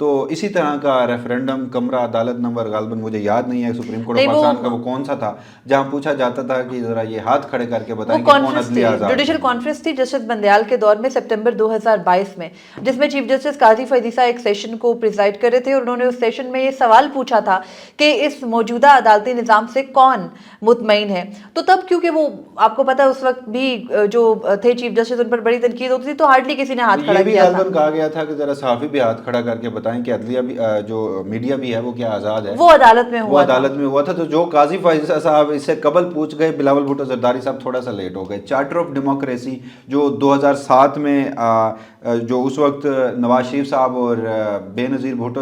تو اسی طرح کا ریفرینڈم کمرہ عدالت نمبر غالباً مجھے یاد نہیں ہے سپریم کورٹ آف پاکستان کا وہ کون سا تھا جہاں پوچھا جاتا تھا کہ ذرا یہ ہاتھ کھڑے کر کے بتائیں کہ کون عدلیہ آزاد ہے. جوڈیشل کانفرنس تھی جسٹس بندیال کے دور میں سپتمبر 2022 میں، جس میں چیف جسٹس قاضی فیضیسہ ایک سیشن کو پریزائڈ کر رہے تھے، اور انہوں نے اس سیشن میں یہ سوال پوچھا تھا کہ اس موجودہ عدالتی نظام سے کون مطمئن ہے. تو تب کیونکہ وہ آپ کو پتا اس وقت بھی جو تھے چیف جسٹس ان پر بڑی تنقید ہوتی تھی، تو ہارڈلی کسی نے ہاتھ کھڑا کیا تھا. یہ بھی غالباً کہا گیا تھا کہ ذرا صحافی بھی ہاتھ کھڑا کر کے بتائیں کہ عدلیہ بھی جو میڈیا بھی ہے وہ کیا آزاد ہے. وہ عدالت میں ہوا تھا. تو جو قاضی فیضیسہ صاحب اس سے قبل پوچھ گئے، بلاول بھٹو زرداری صاحب تھوڑا سا لیٹ ہو گئے. چارٹر آف ڈیموکریسی جو 2007 میں جو اس وقت نواز شریف صاحب اور بے نظیر بھٹو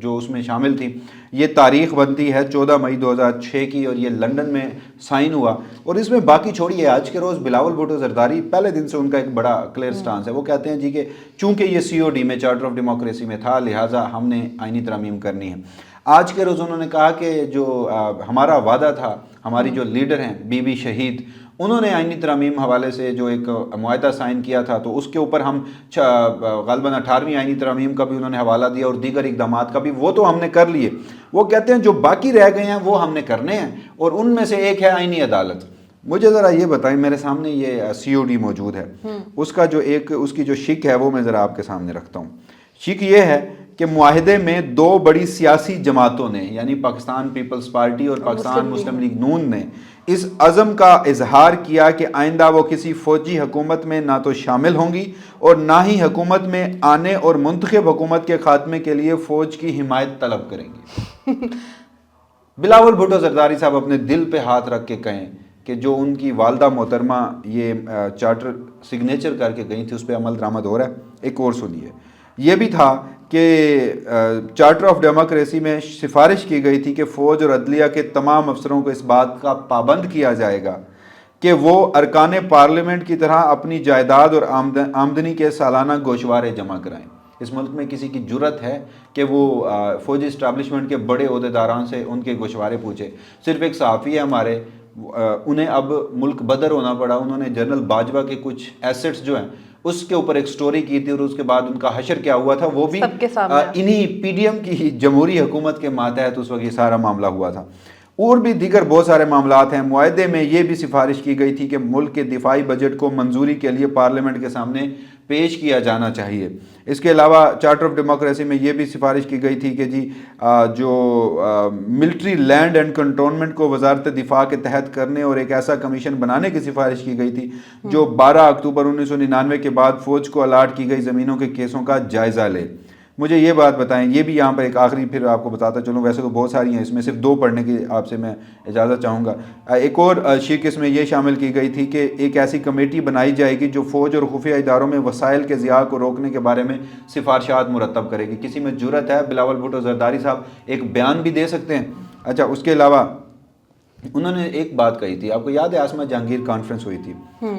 جو اس میں شامل تھی، یہ تاریخ بنتی ہے 14 مئی 2006 کی، اور یہ لندن میں سائن ہوا. اور اس میں باقی چھوڑیے، آج کے روز بلاول بھٹو زرداری پہلے دن سے ان کا ایک بڑا کلیئر سٹانس ہے. وہ کہتے ہیں جی کہ چونکہ یہ COD میں چارٹر آف ڈیموکریسی میں تھا، لہٰذا ہم نے آئینی ترامیم کرنی ہے. آج کے روز انہوں نے کہا کہ جو ہمارا وعدہ تھا، ہماری جو لیڈر ہیں بی بی شہید، انہوں نے آئینی ترامیم حوالے سے جو ایک معاہدہ سائن کیا تھا، تو اس کے اوپر ہم غالباً 18ویں آئینی ترامیم کا بھی انہوں نے حوالہ دیا اور دیگر اقدامات کا بھی، وہ تو ہم نے کر لیے. وہ کہتے ہیں جو باقی رہ گئے ہیں وہ ہم نے کرنے ہیں، اور ان میں سے ایک ہے آئینی عدالت. مجھے ذرا یہ بتائیں، میرے سامنے یہ COD موجود ہے، اس کا جو ایک اس کی جو شک ہے وہ میں ذرا آپ کے سامنے رکھتا ہوں. شک یہ ہے کہ معاہدے میں دو بڑی سیاسی جماعتوں نے، یعنی پاکستان پیپلز پارٹی اور پاکستان مسلم لیگ نون نے، اس عزم کا اظہار کیا کہ آئندہ وہ کسی فوجی حکومت میں نہ تو شامل ہوں گی اور نہ ہی حکومت میں آنے اور منتخب حکومت کے خاتمے کے لیے فوج کی حمایت طلب کریں گے. بلاول بھٹو زرداری صاحب اپنے دل پہ ہاتھ رکھ کے کہیں کہ جو ان کی والدہ محترمہ یہ چارٹر سگنیچر کر کے گئی تھی اس پہ عمل درآمد ہو رہا ہے. ایک اور سنیے، یہ بھی تھا کہ چارٹر آف ڈیموکریسی میں سفارش کی گئی تھی کہ فوج اور عدلیہ کے تمام افسروں کو اس بات کا پابند کیا جائے گا کہ وہ ارکان پارلیمنٹ کی طرح اپنی جائیداد اور آمدنی کے سالانہ گوشوارے جمع کرائیں. اس ملک میں کسی کی جرت ہے کہ وہ فوجی اسٹیبلشمنٹ کے بڑے عہدیداران سے ان کے گوشوارے پوچھے؟ صرف ایک صحافی ہے ہمارے، انہیں اب ملک بدر ہونا پڑا. انہوں نے جنرل باجوہ کے کچھ ایسٹس جو ہیں اس کے اوپر ایک سٹوری کی تھی، اور اس کے بعد ان کا حشر کیا ہوا تھا وہ بھی انہی PDM کی جمہوری حکومت کے ماتحت اس وقت یہ سارا معاملہ ہوا تھا. اور بھی دیگر بہت سارے معاملات ہیں. معاہدے میں یہ بھی سفارش کی گئی تھی کہ ملک کے دفاعی بجٹ کو منظوری کے لیے پارلیمنٹ کے سامنے پیش کیا جانا چاہیے. اس کے علاوہ چارٹر آف ڈیموکریسی میں یہ بھی سفارش کی گئی تھی کہ جی جو ملٹری لینڈ اینڈ کنٹونمنٹ کو وزارت دفاع کے تحت کرنے اور ایک ایسا کمیشن بنانے کی سفارش کی گئی تھی جو 12 اکتوبر 1999 کے بعد فوج کو الاٹ کی گئی زمینوں کے کیسوں کا جائزہ لے. مجھے یہ بات بتائیں، یہ بھی یہاں پر ایک آخری پھر آپ کو بتاتا چلوں، ویسے تو بہت ساری ہیں، اس میں صرف 2 پڑھنے کی آپ سے میں اجازت چاہوں گا. ایک اور شک اس میں یہ شامل کی گئی تھی کہ ایک ایسی کمیٹی بنائی جائے گی جو فوج اور خفیہ اداروں میں وسائل کے ضیاع کو روکنے کے بارے میں سفارشات مرتب کرے گی. کسی میں جرت ہے بلاول بھٹو زرداری صاحب ایک بیان بھی دے سکتے ہیں. اچھا، اس کے علاوہ انہوں نے ایک بات کہی تھی، آپ کو یاد ہے آسما جہانگیر کانفرنس ہوئی تھی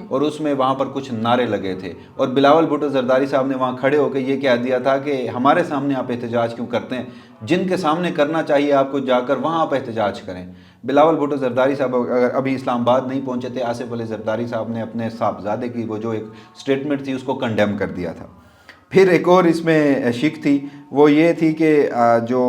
اور اس میں وہاں پر کچھ نعرے لگے تھے، اور بلاول بھٹو زرداری صاحب نے وہاں کھڑے ہو کے یہ کہہ دیا تھا کہ ہمارے سامنے آپ احتجاج کیوں کرتے ہیں، جن کے سامنے کرنا چاہیے آپ کو جا کر وہاں آپ احتجاج کریں. بلاول بھٹو زرداری صاحب اگر ابھی اسلام آباد نہیں پہنچے تھے، آصف علی زرداری صاحب نے اپنے صاحبزادے کی وہ جو ایک سٹیٹمنٹ تھی اس کو کنڈیم کر دیا تھا. پھر ایک اور اس میں شک تھی، وہ یہ تھی کہ جو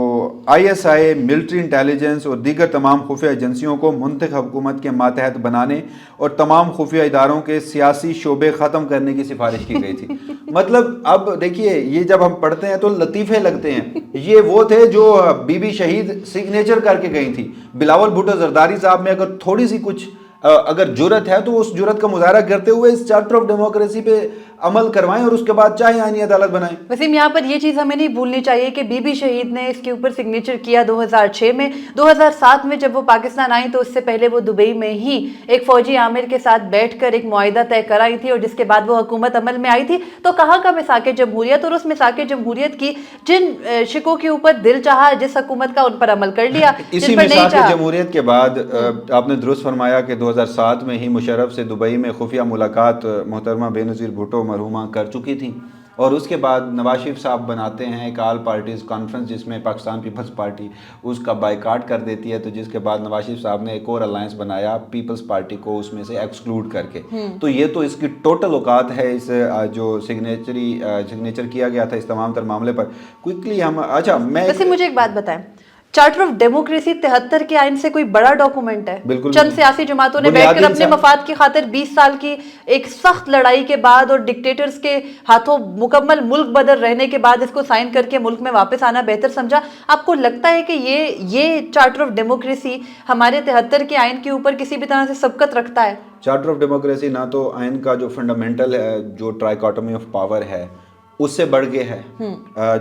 ISI ملٹری انٹیلیجنس اور دیگر تمام خفیہ ایجنسیوں کو منتخب حکومت کے ماتحت بنانے اور تمام خفیہ اداروں کے سیاسی شعبے ختم کرنے کی سفارش کی گئی تھی. مطلب اب دیکھیے یہ جب ہم پڑھتے ہیں تو لطیفے لگتے ہیں. یہ وہ تھے جو بی بی شہید سگنیچر کر کے گئی تھی. بلاول بھٹو زرداری صاحب میں اگر تھوڑی سی کچھ اگر جرت ہے تو اس جرت کا مظاہرہ کرتے ہوئے اس چارٹر آف ڈیموکریسی پہ عمل کروائیں اور اس کے بعد چاہے آئینی عدالت بنائیں. وسیم، یہاں پر یہ چیز ہمیں نہیں بھولنی چاہیے کہ بی بی شہید نے اس کے اوپر سگنیچر کیا 2006 میں. 2007 میں جب وہ پاکستان آئی تو اس سے پہلے وہ دبئی میں ہی ایک فوجی عامر کے ساتھ بیٹھ کر ایک معاہدہ طے کرائی تھی، اور جس کے بعد وہ حکومت عمل میں آئی تھی. تو کہاں کا مساق جمہوریت، اور اس مساق جمہوریت کی جن شکوں کے اوپر دل چاہا جس حکومت کا ان پر عمل کر لیا. اسی مساق جمہوریت کے بعد آپ نے درست فرمایا کہ 2007 میں ہی مشرف سے دبئی میں خفیہ ملاقات محترمہ بے نظیر بھٹو مرحومہ کر چکی تھیں. اور اس کے بعد نواز شریف صاحب بناتے ہیں ایک آل پارٹیز کانفرنس جس میں پاکستان پیپلز پارٹی اس کا بائیکاٹ کر دیتی ہے، تو جس کے بعد نواز شریف صاحب نے ایک اور الائنس بنایا پیپلز پارٹی کو اس میں سے ایکسکلوڈ کر کے. تو یہ تو اس کی ٹوٹل اوقات ہے اس جو سگنیچر کیا گیا تھا اس تمام تر معاملے پر. کوئکلی ہم اچھا میں ویسے مجھے ایک بات بتائیں، چارٹر آف ڈیموکریسی 73 کے آئین سے کوئی بڑا ڈاکومنٹ ہے؟ بالکل چند سیاسی جماعتوں نے بیٹھ کر اپنے مفاد کی خاطر 20 سال کی ایک سخت لڑائی کے بعد اور ڈکٹیٹرز کے ہاتھوں مکمل ملک بدر رہنے کے بعد اس کو سائن کر کے ملک میں واپس آنا بہتر سمجھا. آپ کو لگتا ہے کہ یہ چارٹر آف ڈیموکریسی ہمارے 73 کے آئین کے اوپر کسی بھی طرح سے سبقت رکھتا ہے؟ چارٹر آف ڈیموکریسی نہ تو آئین کا جو فنڈامنٹل ہے جو ٹرائیکاٹمی آف پاور ہے اس سے بڑھ کے ہے.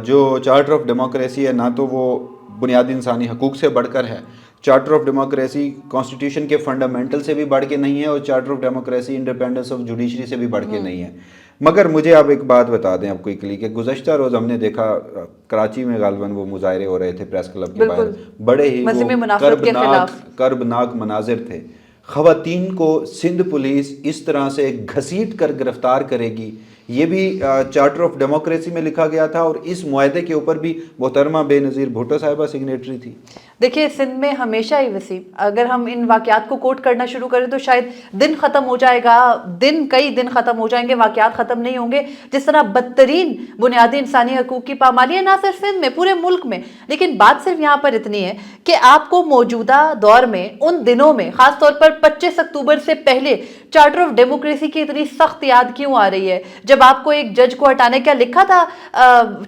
جو چارٹر آف ڈیموکریسی ہے نہ تو وہ بنیادی انسانی حقوق سے بڑھ کر ہے. چارٹر آف ڈیموکریسی کانسٹیٹیوشن کے فنڈامنٹل سے بھی بڑھ کے نہیں ہے اور charter of democracy independence of judiciary سے بھی بڑھ کے نہیں ہے. مگر مجھے آپ ایک بات بتا دیں آپ کوئکلی کہ گزشتہ روز ہم نے دیکھا کراچی میں غالباً وہ مظاہرے ہو رہے تھے پریس کلب کے باہر، بڑے ہی کربناک مناظر تھے. خواتین کو سندھ پولیس اس طرح سے گھسیٹ کر گرفتار کرے گی، یہ بھی چارٹر آف ڈیموکریسی میں لکھا گیا تھا اور اس معاہدے کے اوپر بھی محترمہ بے نظیر بھٹو صاحبہ سگنیٹری تھی. دیکھیے سندھ میں ہمیشہ ہی وسیم، اگر ہم ان واقعات کو کوٹ کرنا شروع کریں تو شاید دن ختم ہو جائے گا، کئی دن ختم ہو جائیں گے، واقعات ختم نہیں ہوں گے. جس طرح بدترین بنیادی انسانی حقوق کی پامالی ہے نہ صرف سندھ میں، پورے ملک میں. لیکن بات صرف یہاں پر اتنی ہے کہ آپ کو موجودہ دور میں ان دنوں میں خاص طور پر 25 اکتوبر سے پہلے چارٹر آف ڈیموکریسی کی اتنی سخت یاد کیوں آ رہی ہے؟ جب آپ کو ایک جج کو ہٹانے کا لکھا تھا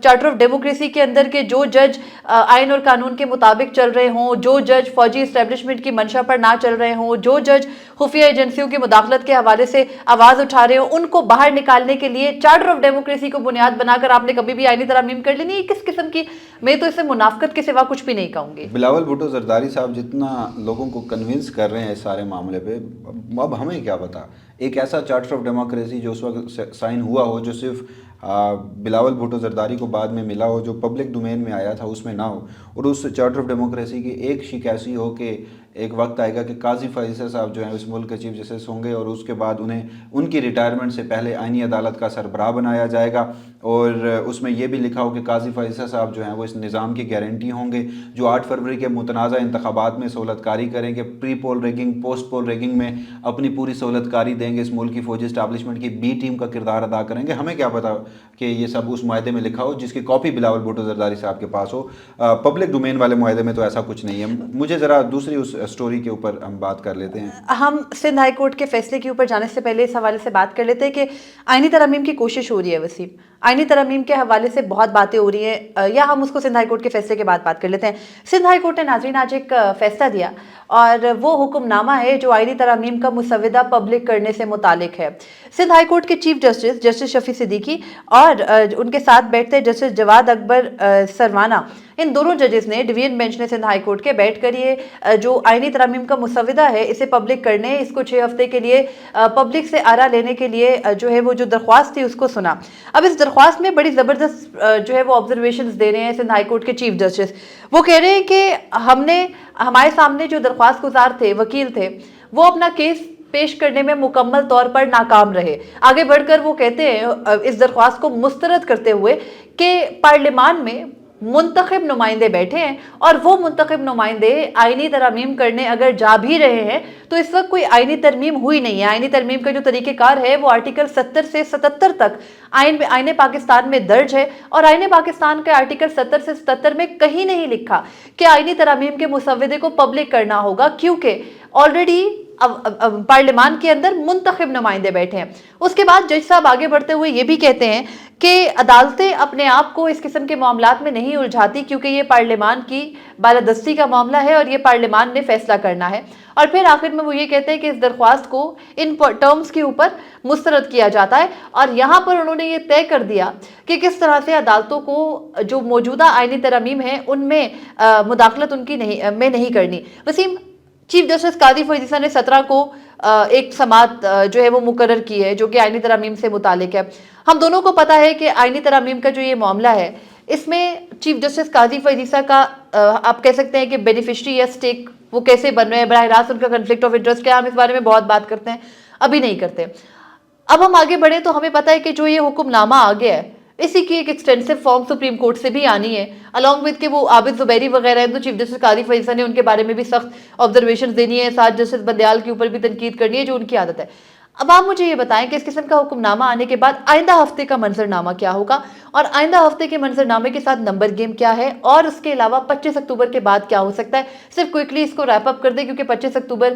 چارٹر آف ڈیموکریسی کے اندر کہ جو جج آئین اور قانون کے مطابق چل رہے ہوں، جو جج فوجی اسٹیبلشمنٹ کی منشا پر نہ چل رہے ہوں، جو جج خفیہ ایجنسیوں کی مداخلت کے حوالے سے آواز اٹھا رہے ہوں، ان کو باہر نکالنے کے لیے چارٹر آف ڈیموکریسی کو بنیاد بنا کر آپ نے کبھی بھی آئینی ترامیم کر لی نہیں؟ کس قسم کی، میں تو اسے منافقت کے سوا کچھ بھی نہیں کہوں گی. بلاول بھٹو زرداری صاحب جتنا لوگوں کو کنونس کر رہے ہیں اس سارے معاملے پہ، اب ہمیں کیا پتا ایک ایسا چارٹر آف ڈیموکریسی جو اس وقت سائن ہوا ہو جو صرف بلاول بھٹو زرداری کو بعد میں ملا ہو، جو پبلک ڈومین میں آیا تھا اس میں نہ ہو، اور اس چارٹر آف ڈیموکریسی کی ایک شک ایسی ہو کہ ایک وقت آئے گا کہ قاضی فیصل صاحب جو ہیں اس ملک کے چیف جسٹس ہوں گے اور اس کے بعد انہیں ان کی ریٹائرمنٹ سے پہلے آئینی عدالت کا سربراہ بنایا جائے گا، اور اس میں یہ بھی لکھا ہو کہ قاضی فیصل صاحب جو ہیں وہ اس نظام کی گارنٹی ہوں گے جو 8 فروری کے متنازع انتخابات میں سہولت کاری کریں گے، پری پول ریگنگ پوسٹ پول ریگنگ میں اپنی پوری سہولت کاری دیں گے، اس ملک کی فوجی اسٹیبلشمنٹ کی بی ٹیم کا کردار ادا کریں گے. ہمیں کیا پتا کہ یہ سب اس معاہدے میں لکھا ہو جس کی کاپی بلاول بھٹو زرداری صاحب کے پاس ہو. پبلک ڈومین والے معاہدے میں تو ایسا کچھ نہیں ہے. مجھے ذرا دوسری اس سٹوری کے اوپر ہم بات کر لیتے ہیں. ہم سندھ ہائی کورٹ کے فیصلے کے اوپر جانے سے پہلے اس حوالے سے بات کر لیتے ہیں کہ آئینی ترامیم کی کوشش ہو رہی ہے وسیم، آئینی ترامیم کے حوالے سے بہت باتیں ہو رہی ہیں، یا ہم اس کو سندھ ہائی کورٹ کے فیصلے کے بعد بات کر لیتے ہیں. سندھ ہائی کورٹ نے ناظرین آج ایک فیصلہ دیا اور وہ حکم نامہ ہے جو آئینی ترامیم کا مسودہ پبلک کرنے سے متعلق ہے. سندھ ہائی کورٹ کے چیف جسٹس جسٹس شفیع صدیقی اور ان کے ساتھ بیٹھتے جسٹس جواد اکبر سروانہ، ان دونوں ججز نے ڈویژن بینچ نے سندھ ہائی کورٹ کے بیٹھ کر یہ جو آئینی ترامیم کا مسودہ ہے اسے پبلک کرنے، اس کو 6 ہفتے کے لیے پبلک سے آرا لینے کے لیے جو ہے وہ جو درخواست تھی اس کو سنا. اب اس درخواست میں بڑی زبردست جو ہے وہ آبزرویشنز دے رہے ہیں سندھ ہائی کورٹ کے چیف جسٹس. وہ کہہ رہے ہیں کہ ہمارے سامنے جو درخواست گزار تھے، وکیل تھے، وہ اپنا کیس پیش کرنے میں مکمل طور پر ناکام رہے. آگے بڑھ کر وہ کہتے ہیں اس درخواست کو مسترد کرتے ہوئے کہ پارلیمان میں منتخب نمائندے بیٹھے ہیں اور وہ منتخب نمائندے آئینی ترامیم کرنے اگر جا بھی رہے ہیں تو اس وقت کوئی آئینی ترمیم ہوئی نہیں ہے. آئینی ترمیم کا جو طریقہ کار ہے وہ آرٹیکل 70 سے 77 تک آئین پاکستان میں درج ہے، اور آئین پاکستان کے آرٹیکل 70 سے 77 میں کہیں نہیں لکھا کہ آئینی ترامیم کے مسودے کو پبلک کرنا ہوگا، کیونکہ آلریڈی پارلیمان کے اندر منتخب نمائندے بیٹھے ہیں. اس کے بعد جج صاحب آگے بڑھتے ہوئے یہ بھی کہتے ہیں کہ عدالتیں اپنے آپ کو اس قسم کے معاملات میں نہیں الجھاتی کیونکہ یہ پارلیمان کی بالادستی کا معاملہ ہے اور یہ پارلیمان نے فیصلہ کرنا ہے. اور پھر آخر میں وہ یہ کہتے ہیں کہ اس درخواست کو ان ٹرمز کے اوپر مسترد کیا جاتا ہے، اور یہاں پر انہوں نے یہ طے کر دیا کہ کس طرح سے عدالتوں کو جو موجودہ آئینی ترامیم ہیں ان میں مداخلت ان کی نہیں کرنی. وسیم، چیف جسٹس قاضی فیض عیسیٰ نے 17 کو ایک سماعت جو ہے وہ مقرر کی ہے جو کہ آئینی ترامیم سے متعلق ہے. ہم دونوں کو پتا ہے کہ آئینی ترامیم کا جو یہ معاملہ ہے اس میں چیف جسٹس قاضی فیض عیسیٰ کا آپ کہہ سکتے ہیں کہ بینیفیشری یا سٹیک وہ کیسے بن رہے ہیں، براہ راست ان کا کنفلکٹ آف انٹرسٹ کیا، ہم اس بارے میں بہت بات کرتے ہیں، ابھی نہیں کرتے. اب ہم آگے بڑھیں تو ہمیں پتا ہے کہ جو یہ حکم نامہ آ گیا ہے اسی کی ایک ایکسٹینسو فارم سپریم کورٹ سے بھی آنی ہے، along with کہ وہ عابد زبیری وغیرہ ہیں، تو چیف جسٹس قاضی فیصل نے ان کے بارے میں بھی سخت آبزرویشنز دینی ہے، ساتھ جسٹس بندیال کے اوپر بھی تنقید کرنی ہے جو ان کی عادت ہے۔ اب آپ مجھے یہ بتائیں کہ اس قسم کا حکم نامہ آنے کے بعد آئندہ ہفتے کا منظر نامہ کیا ہوگا، اور آئندہ ہفتے کے منظر نامے کے ساتھ نمبر گیم کیا ہے، اور اس کے علاوہ 25 اکتوبر کے بعد کیا ہو سکتا ہے؟ صرف کوئکلی اس کو ریپ اپ کر دیں، کیونکہ 25 اکتوبر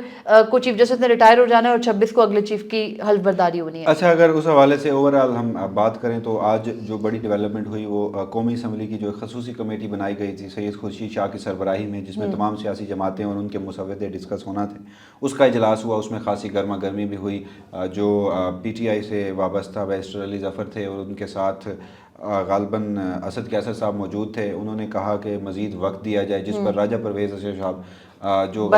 کو چیف جسٹس نے ریٹائر ہو جانا ہے اور 26 کو اگلے چیف کی حلف برداری ہونی ہے۔ اچھا، اگر اس حوالے سے اوورآل ہم بات کریں تو آج جو بڑی ڈیولپمنٹ ہوئی وہ قومی اسمبلی کی جو خصوصی کمیٹی بنائی گئی تھی سید خورشید شاہ کی سربراہی میں، جس میں تمام سیاسی جماعتیں اور ان کے مسودے ڈسکس ہونا تھے، اس کا اجلاس ہوا۔ اس میں خاصی گرما گرمی بھی ہوئی۔ جو پی ٹی آئی سے وابستہ بیرسٹر علی ظفر تھے اور ان کے ساتھ غالباً اسد کیسر صاحب موجود تھے، انہوں نے کہا کہ مزید وقت دیا جائے، جس پر راجہ پرویز اشرف صاحب جو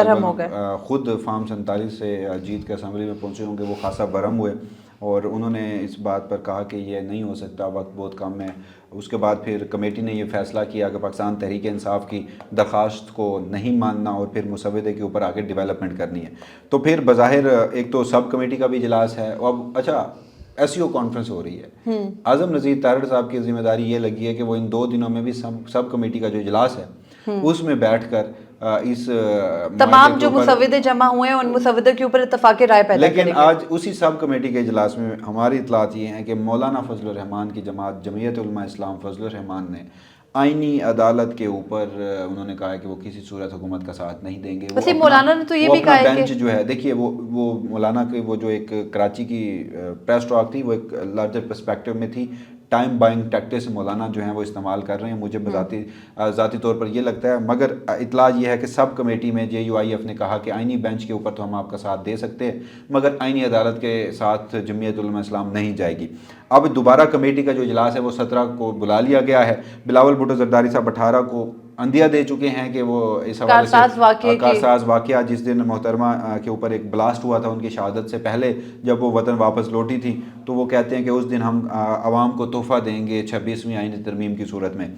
خود فارم 47 سے جیت کے اسمبلی میں پہنچے ہوں گے، وہ خاصا برہم ہوئے اور انہوں نے اس بات پر کہا کہ یہ نہیں ہو سکتا، وقت بہت کم ہے۔ اس کے بعد پھر کمیٹی نے یہ فیصلہ کیا کہ پاکستان تحریک انصاف کی درخواست کو نہیں ماننا اور پھر مسودے کے اوپر آگے ڈیولپمنٹ کرنی ہے۔ تو پھر بظاہر ایک تو سب کمیٹی کا بھی اجلاس ہے، اور اب اچھا ایس سی او کانفرنس ہو رہی ہے۔ اعظم نذیر تارڑ صاحب کی ذمہ داری یہ لگی ہے کہ وہ ان 2 دنوں میں بھی سب کمیٹی کا جو اجلاس ہے اس میں بیٹھ کر اس تمام جو مسودے جمع ہوئے ہیں ان مسودوں کے اوپر اتفاق رائے پیدا کریں گے۔ لیکن آج اسی سب کمیٹی کے اجلاس میں ہماری اطلاعات یہ ہیں کہ مولانا فضل الرحمان کی جماعت جمعیت علماء اسلام فضل الرحمان نے آئینی عدالت کے اوپر انہوں نے کہا ہے کہ وہ کسی صورت حکومت کا ساتھ نہیں دیں گے۔ وسیم مولانا نے تو یہ بھی کہا ہے بینچ جو ہے، دیکھیے وہ مولانا کے وہ جو ایک کراچی کی پریس ٹاک تھی، وہ ایک لارجر پرسپیکٹو میں تھی۔ ٹائم بائنگ ٹیکٹس مولانا جو ہیں وہ استعمال کر رہے ہیں، مجھے ذاتی طور پر یہ لگتا ہے۔ مگر اطلاع یہ ہے کہ سب کمیٹی میں جے یو آئی ایف نے کہا کہ آئینی بینچ کے اوپر تو ہم آپ کا ساتھ دے سکتے ہیں، مگر آئینی عدالت کے ساتھ جمعیت علماء اسلام نہیں جائے گی۔ اب دوبارہ کمیٹی کا جو اجلاس ہے وہ 17 کو بلا لیا گیا ہے۔ بلاول بھٹو زرداری صاحب 18 کو عندیہ دے چکے ہیں کہ وہ اس حوالے سے کارساز واقعہ جس دن محترمہ کے اوپر ایک بلاسٹ ہوا تھا ان کی شہادت سے پہلے، جب وہ وطن واپس لوٹی تھی، تو وہ کہتے ہیں کہ اس دن ہم عوام کو تحفہ دیں گے 26ویں آئینی ترمیم کی صورت میں۔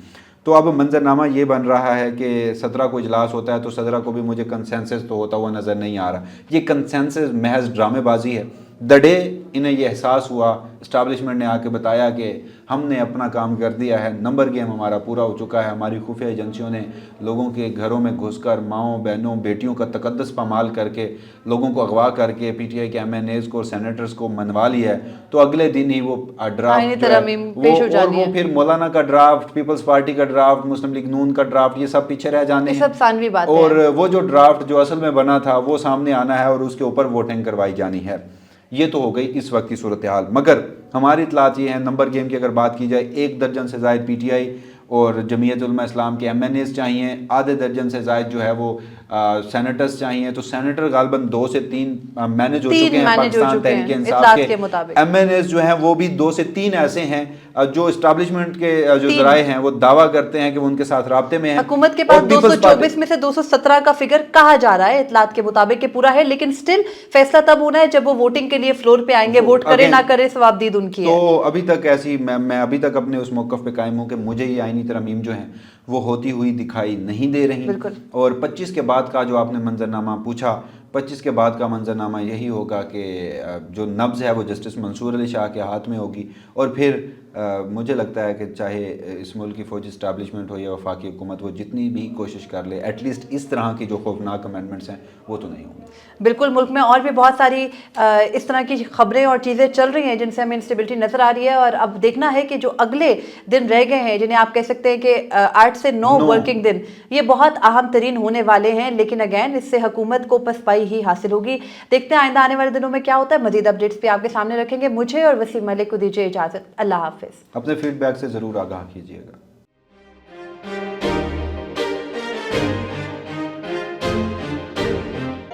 تو اب منظر نامہ یہ بن رہا ہے کہ 17 کو اجلاس ہوتا ہے تو 17 کو بھی مجھے کنسنسس تو ہوتا ہوا نظر نہیں آ رہا۔ یہ کنسنسس محض ڈرامے بازی ہے۔ ڈے انہیں یہ احساس ہوا، اسٹیبلشمنٹ نے آ کے بتایا کہ ہم نے اپنا کام کر دیا ہے، نمبر گیم ہمارا پورا ہو چکا ہے، ہماری خفیہ ایجنسیوں نے لوگوں کے گھروں میں گھس کر ماؤں بہنوں بیٹیوں کا تقدس پامال کر کے لوگوں کو اغوا کر کے پی ٹی آئی کے ایم این ایز کو اور سینیٹرز کو منوا لیا ہے۔ تو اگلے دن ہی وہ ڈرافٹ وہ پھر مولانا کا ڈرافٹ، پیپلز پارٹی کا ڈرافٹ، مسلم لیگ نون کا ڈرافٹ، یہ سب پیچھے رہ جانے ہیں، اور وہ جو ڈرافٹ جو اصل میں بنا تھا وہ سامنے آنا ہے اور اس کے اوپر ووٹنگ کروائی جانی ہے۔ یہ تو ہو گئی اس وقت کی صورتحال۔ مگر ہماری اطلاعات یہ ہیں، نمبر گیم کی اگر بات کی جائے، 1 درجن سے زائد پی ٹی آئی اور جمعیت علماء اسلام کے ایم این ایز چاہیے، آدھے درجن سے زائد جو ہے وہ سینیٹرز چاہیے۔ تو سینیٹر غالباً 2 سے 3 مینج ہو چکے ہیں پاکستان تحریک انصاف کے ایم این ایز جو ہیں وہ بھی 2 سے 3 ایسے ہیں جو اسٹیبلشمنٹ کے جو ذرائع ہیں وہ دعویٰ کرتے ہیں کہ وہ ان کے ساتھ رابطے میں ہیں۔ حکومت کے پاس 224 میں سے 217 کا فگر کہا جا رہا ہے اطلاعات کے مطابق کہ پورا ہے، لیکن سٹل فیصلہ تب ہونا ہے جب وہ ووٹنگ کے لیے فلور پہ آئیں گے، ووٹ کرے نہ کرے ثواب دید ان کی ہے۔ تو ابھی تک ایسی میں ابھی تک اپنے اس موقف پہ قائم ہوں کہ مجھے یہ آئینی ترامیم جو ہیں وہ ہوتی ہوئی دکھائی نہیں دے رہی۔ اور 25 کے بعد کا جو آپ نے منظرنامہ پوچھا، 25 کے بعد کا منظرنامہ یہی ہوگا کہ جو نبض ہے وہ جسٹس منصور علی شاہ کے ہاتھ میں ہوگی، اور پھر مجھے لگتا ہے کہ چاہے اس ملک کی فوجی اسٹیبلشمنٹ ہو یا وفاقی حکومت، وہ جتنی بھی کوشش کر لے، ایٹ لیسٹ اس طرح کی جو خوفناک امینڈمنٹس ہیں وہ تو نہیں ہوں گی۔ بالکل، ملک میں اور بھی بہت ساری اس طرح کی خبریں اور چیزیں چل رہی ہیں جن سے ہمیں انسٹیبلٹی نظر آ رہی ہے، اور اب دیکھنا ہے کہ جو اگلے دن رہ گئے ہیں، جنہیں آپ کہہ سکتے ہیں کہ 8 سے 9 ورکنگ دن، یہ بہت اہم ترین ہونے والے ہیں، لیکن اگین اس سے حکومت کو پسپائی ہی حاصل ہوگی۔ دیکھتے ہیں آئندہ آنے والے دنوں میں کیا ہوتا ہے۔ مزید اپڈیٹس پہ آپ کے سامنے رکھیں گے۔ مجھے اور وسیم ملک کو دیجیے اجازت، اللہ حافظ۔ اپنے فیڈ بیک سے ضرور آگاہ کیجیے گا۔